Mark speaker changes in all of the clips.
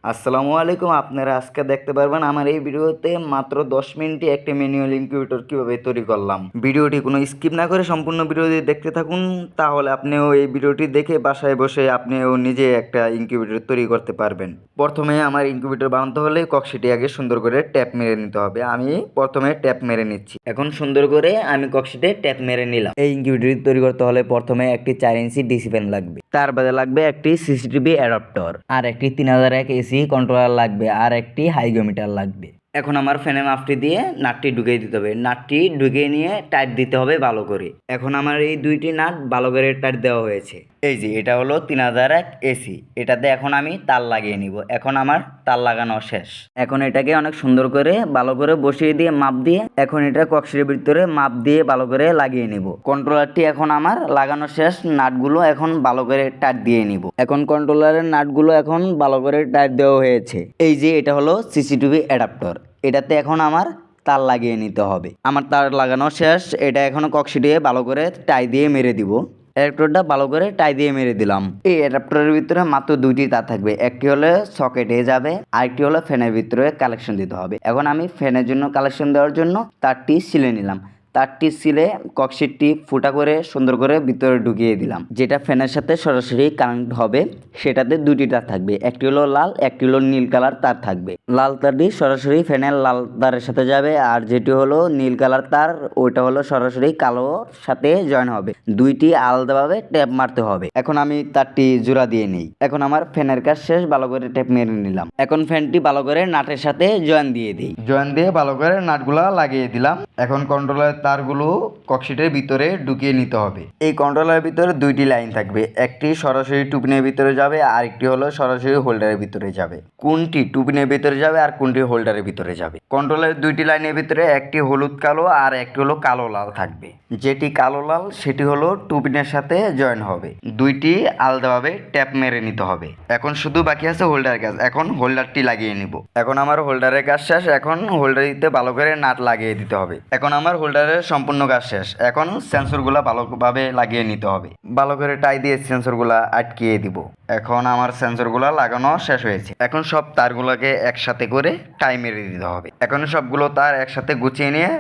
Speaker 1: আসসালামু আলাইকুম। আপনারা আজকে দেখতে পারবেন আমার এই ভিডিওতে মাত্র 10 মিনিটে একটা ম্যানুয়াল ইনকিউবেটর কিভাবে তৈরি করলাম। ভিডিওটি কোনো স্কিপ না করে সম্পূর্ণ ভিডিওটি দেখতে থাকুন, তাহলে আপনিও এই ভিডিওটি দেখে বাসায় বসে আপনিও নিজে একটা ইনকিউবেটর তৈরি করতে পারবেন। প্রথমে আমার ইনকিউবেটর বানাতে হলে কক্সিটি আগে সুন্দর করে ট্যাপ মেরে নিতে হবে। আমি প্রথমে ট্যাপ মেরে নিচ্ছি। এখন সুন্দর করে আমি কক্সিটে ট্যাপ মেরে নিলাম। এই ইনকিউবেটর তৈরি করতে হলে প্রথমে একটি 4 ইঞ্চি ডিসি ফ্যান লাগবে, তার বাদে লাগবে একটি সিসিটিভি অ্যাডাপ্টার, আর একটি 3001 এসি কন্ট্রোলার লাগবে, আর একটি হাইগ্রোমিটার লাগবে। এখন আমার ফ্যানের মাপটি দিয়ে নাটটি ঢুকিয়ে দিতে হবে। নাটটি ঢুকিয়ে নিয়ে টাইট দিতে হবে ভালো করে। এখন আমার এই দুইটি নাট ভালো করে টাইট দেওয়া হয়েছে। এই যে এটা হলো 3001 এসি, এটাতে এখন আমি তার লাগিয়ে নিব। এখন আমার তার লাগানো শেষ। এখন এটাকে অনেক সুন্দর করে ভালো করে বসিয়ে দিয়ে মাপ দিয়ে এখন এটা কক্সের ভিতরে মাপ দিয়ে ভালো করে লাগিয়ে নিব। কন্ট্রোলারটি এখন আমার লাগানো শেষ। নাটগুলো এখন ভালো করে টাইট দিয়ে নিব। এখন কন্ট্রোলারের নাটগুলো এখন ভালো করে টাইট দেওয়া হয়েছে। এই যে এটা হলো সিসিটিভি অ্যাডাপ্টার, এটাতে এখন আমার তার লাগিয়ে নিতে হবে। আমার তার লাগানো শেষ। এটা এখনো কক্সি দিয়ে ভালো করে টাই দিয়ে মেরে দিব। অ্যাডাপ্টারটা ভালো করে টাই দিয়ে মেরে দিলাম। এই অ্যাডাপ্টারের ভিতরে মাত্র দুইটি তার থাকবে, একটি হলে সকেটে যাবে, আরেকটি হলো ফ্যানের ভিতরে কালেকশন দিতে হবে। এখন আমি ফ্যানের জন্য কালেকশন দেওয়ার জন্য তারটি সিলে নিলাম। তারটি সিলে কক্সিটটি ফুটা করে সুন্দর করে ভিতরে ঢুকিয়ে দিলাম। যেটা ফ্যানের সাথে সরাসরি কানেক্ট হবে সেটাতে দুটি তার থাকবে, একটি হলো লাল, একটি হলো নীল কালার তার থাকবে। লাল তারটি সরাসরি ফ্যানের লাল তারের সাথে যাবে, আর যেটি হলো নীল কালার তার ওইটা হলো সরাসরি কালোর সাথে জয়েন হবে। দুইটি আলাদাভাবে ট্যাপ মারতে হবে। এখন আমি তারটি জোড়া দিয়ে নেই। এখন আমার ফ্যানের কাজ শেষ, ভালো করে ট্যাপ মেরে নিলাম। এখন ফ্যানটি ভালো করে নাটের সাথে জয়েন দিয়ে দিই। জয়েন দিয়ে ভালো করে নাটগুলা লাগিয়ে দিলাম। এখন কন্ট্রোলার তারগুলো কক্সিটের ভিতরে ঢুকিয়ে নিতে হবে। এই কন্ট্রোলারের ভিতরে দুইটি লাইন থাকবে, একটি সরাসরি টুপিনের ভিতরে যাবে, আর একটি হলো সরাসরি হোল্ডারের ভিতরে যাবে। কোনটি টুপিনের ভিতরে যাবে আর কোনটি হোল্ডারের ভিতরে যাবে? কন্ট্রোলারের দুইটি লাইনের ভিতরে একটি হলুদ কালো আর একটি হলো কালো লাল থাকবে। যেটি কালো লাল সেটি হলো টুপিনের সাথে জয়েন হবে। দুইটি আলাদাভাবে ট্যাপ মেরে নিতে হবে। এখন শুধু বাকি আছে হোল্ডারের কাজ। এখন হোল্ডারটি লাগিয়ে নিব। এখন আমার হোল্ডারের কাজ শেষ। এখন হোল্ডারিতে ভালো করে নাট লাগিয়ে দিতে হবে। এখন আমার হোল্ডারের সম্পূর্ণ কাজ শেষ। এখন সেন্সরগুলা ভালোভাবে লাগিয়ে নিতে হবে। ভালো করে টাই দিয়ে সেন্সরগুলা আটকিয়ে দিব। এখন আমার সেন্সরগুলা লাগানো শেষ হয়েছে। এখন সব তারগুলোকে একসাথে করে টাই মেরে দিতে হবে। এখন সবগুলো তার একসাথে গুছিয়ে নিয়ে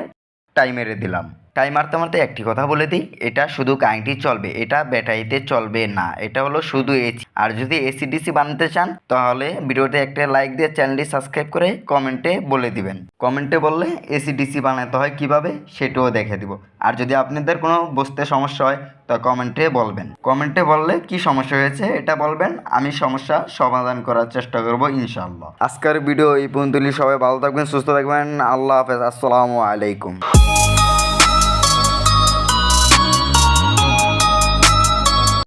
Speaker 1: টাই মেরে দিলাম। টাই মারতে মারতে একটি কথা বলে দিই, এটা শুধু কারেন্টই চলবে, এটা ব্যাটারিতে চলবে না। এটা হলো শুধু এসি। আর যদি এসি ডিসি বানাতে চান তাহলে ভিডিওতে একটা লাইক দিয়ে চ্যানেলটি সাবস্ক্রাইব করে কমেন্টে বলে দিবেন। কমেন্টে বললে এসি ডিসি বানাতে হয় কিভাবে সেটাও দেখে দিব। আর যদি আপনাদের কোনো বুঝতে সমস্যা হয় তা কমেন্টে বলবেন। কমেন্টে বললে কি সমস্যা হয়েছে এটা বলবেন, আমি সমস্যা সমাধান করার চেষ্টা করব ইনশাআল্লাহ। আজকের ভিডিও এই পর্যন্তই। সবাই ভালো থাকবেন, সুস্থ থাকবেন। আল্লাহ হাফেজ। আসসালামু আলাইকুম।